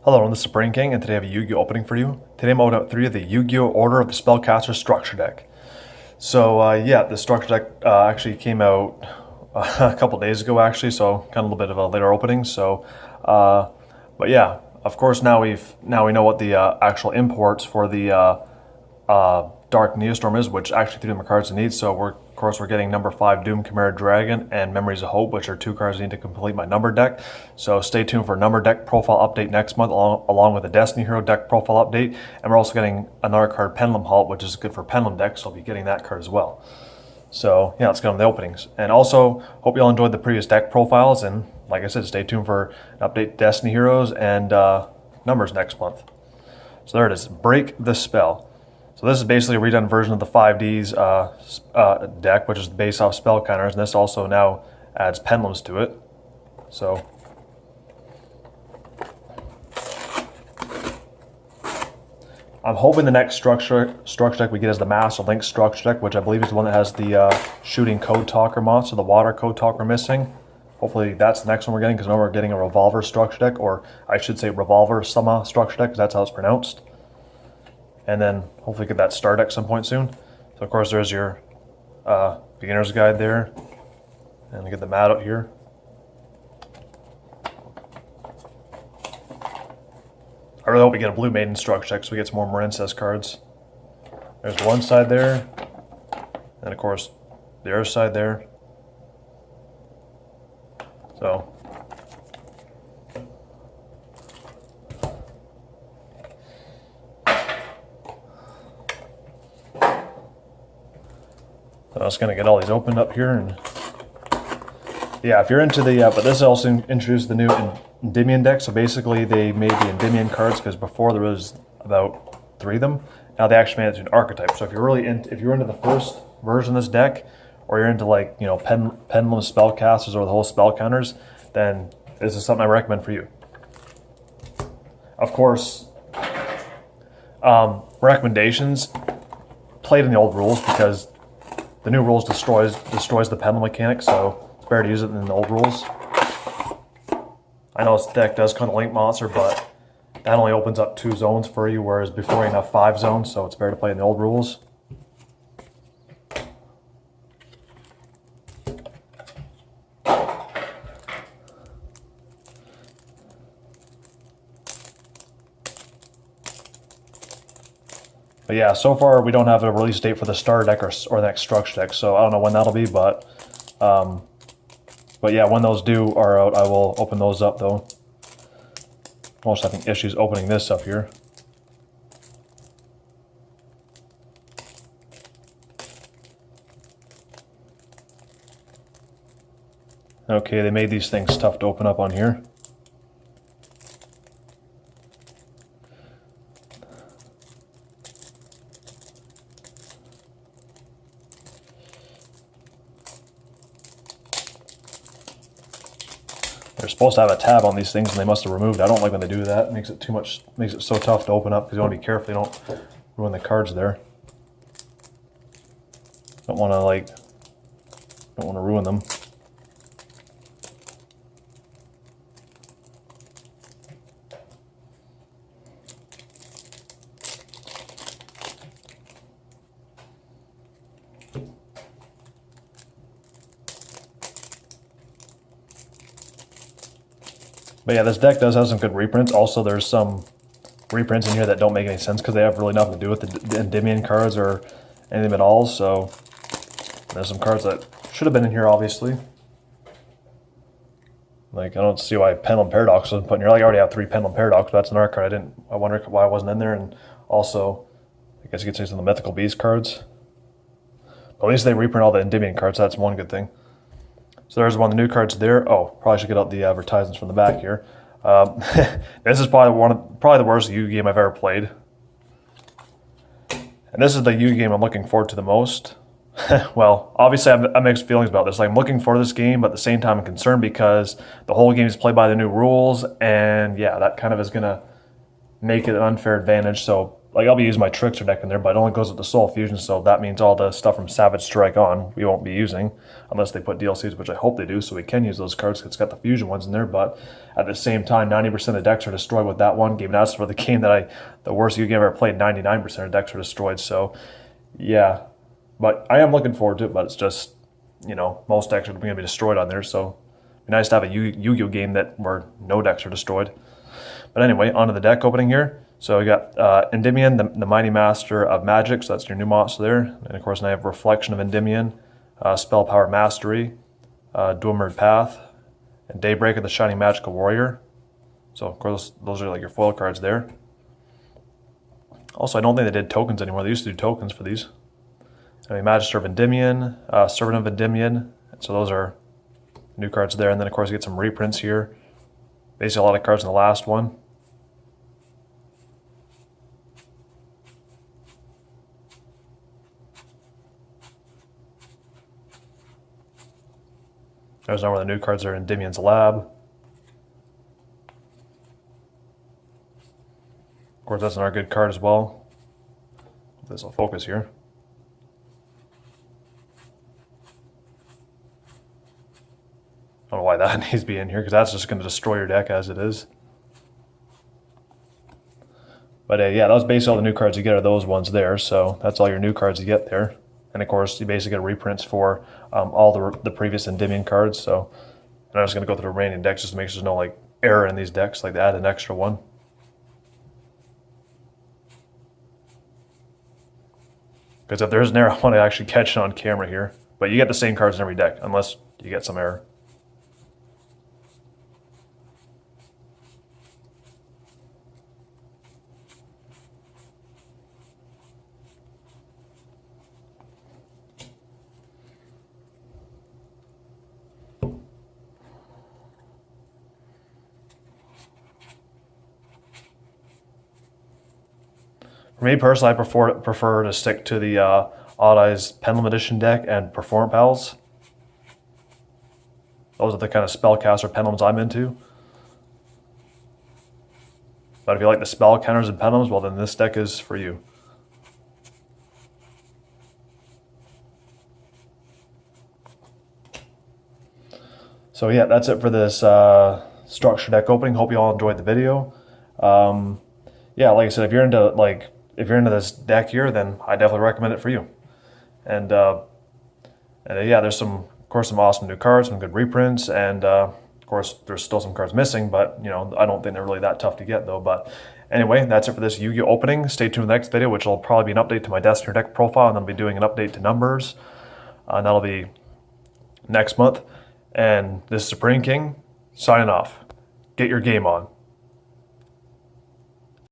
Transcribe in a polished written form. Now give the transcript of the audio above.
Hello, this is Brain King, and today I have a Yu-Gi-Oh opening for you. Today I'm out 3 of the Yu-Gi-Oh Order of the Spellcasters structure deck. So yeah, the structure deck actually came out a couple days ago actually, so kind of a little bit of a later opening. So, but yeah, of course now we know what the actual imports for the Dark Neostorm is, which actually 3 of them are cards I need. So of course we're getting number 5 Doom Chimera Dragon and Memories of Hope, which are 2 cards I need to complete my number deck. So stay tuned for a number deck profile update next month, along with a Destiny Hero deck profile update. And we're also getting another card, Pendulum Halt, which is good for Pendulum decks, so I'll be getting that card as well. So yeah, let's get on the openings. And also, hope you all enjoyed the previous deck profiles. And like I said, stay tuned for an update Destiny Heroes and numbers next month. So there it is, Break the Spell. So this is basically a redone version of the 5Ds deck, which is based off spell counters, and this also now adds pendulums to it. So I'm hoping the next structure deck we get is the Master Link structure deck, which I believe is the one that has the shooting Code Talker monster, the water Code Talker missing. Hopefully that's the next one we're getting, because now we're getting a Revolver structure deck, or I should say Revolver Sama structure deck, because that's how it's pronounced. And then hopefully get that star deck some point soon. So of course there's your beginner's guide there. And we get the mat out here. I really hope we get a Blue Maiden structure deck so we get some more Marincess cards. There's one side there. And of course the other side there. So I'm just going to get all these opened up here. And yeah, if you're into the, but this also introduced the new Endymion deck. So basically they made the Endymion cards, because before there was about 3 of them. Now they actually made it to an archetype. So if you're really if you're into the first version of this deck, or you're into like, you know, Pendulum Spellcasters or the whole spell counters, then this is something I recommend for you. Of course, recommendations, play it in the old rules, because the new rules destroys the pendulum mechanic, so it's better to use it than the old rules. I know this deck does kind of link monster, but that only opens up 2 zones for you, whereas before you have 5 zones, so it's better to play in the old rules. But yeah, so far we don't have a release date for the starter deck or the next structure deck, so I don't know when that'll be, but yeah, when those are out, I will open those up though. Most having issues opening this up here. Okay, they made these things tough to open up on here. They're supposed to have a tab on these things, and they must have removed it. I don't like when they do that. It makes it so tough to open up, because you want to be careful you don't ruin the cards there. Don't want to ruin them. But yeah, this deck does have some good reprints. Also, there's some reprints in here that don't make any sense, because they have really nothing to do with the Endymion cards or anything at all. So there's some cards that should have been in here, obviously. Like, I don't see why Pendulum Paradox wasn't put in here. Like, I already have 3 Pendulum Paradox, but that's another card. I wonder why it wasn't in there. And also, I guess you could say some of the Mythical Beast cards. But at least they reprint all the Endymion cards. So that's one good thing. So there's one of the new cards there. Oh, probably should get out the advertisements from the back here. This is probably the worst Yu-Gi game I've ever played. And this is the Yu-Gi game I'm looking forward to the most. Well, obviously I have mixed feelings about this. Like, I'm looking for this game, but at the same time I'm concerned, because the whole game is played by the new rules, and yeah, that kind of is going to make it an unfair advantage. So like I'll be using my Trickster deck in there, but it only goes with the Soul Fusion, so that means all the stuff from Savage Strike on we won't be using unless they put DLCs, which I hope they do, so we can use those cards because it's got the Fusion ones in there. But at the same time, 90% of decks are destroyed with that one game. That's for the game that the worst Yu-Gi-Oh! I've ever played. 99% of decks are destroyed. So yeah, but I am looking forward to it. But it's just, you know, most decks are going to be destroyed on there, so it'd be nice to have a Yu-Gi-Oh! Game where no decks are destroyed. But anyway, onto the deck opening here. So we got Endymion, the Mighty Master of Magic, so that's your new monster there. And of course, now I have Reflection of Endymion, Spell Power Mastery, Dwemer Path, and Daybreak of the Shining Magical Warrior. So of course, those are like your foil cards there. Also, I don't think they did tokens anymore. They used to do tokens for these. I mean, Magister of Endymion, Servant of Endymion. So those are new cards there. And then of course, you get some reprints here. Basically, a lot of cards in the last one. There's one where the new cards are in Endymion's Lab. Of course, that's another good card as well. This will focus here. I don't know why that needs to be in here, because that's just going to destroy your deck as it is. But yeah, that was basically all the new cards you get are those ones there. So that's all your new cards you get there. And of course, you basically get reprints for all the previous Endymion cards. So I'm just going to go through the remaining decks just to make sure there's no like error in these decks, like to add an extra one. Because if there's an error, I want to actually catch it on camera here. But you get the same cards in every deck, unless you get some error. For me personally, I prefer to stick to the Odd Eyes Pendulum Edition deck and Perform Pals. Those are the kind of Spellcaster pendulums I'm into. But if you like the spell counters and pendulums, well then this deck is for you. So yeah, that's it for this structure deck opening. Hope you all enjoyed the video. Yeah, like I said, if you're into this deck here, then I definitely recommend it for you. And yeah, there's of course some awesome new cards, some good reprints, and of course there's still some cards missing, but you know, I don't think they're really that tough to get though. But anyway, that's it for this Yu-Gi-Oh! Opening. Stay tuned for the next video, which will probably be an update to my Destiny deck profile, and then I'll be doing an update to numbers. And that'll be next month. And this is Supreme King signing off. Get your game on.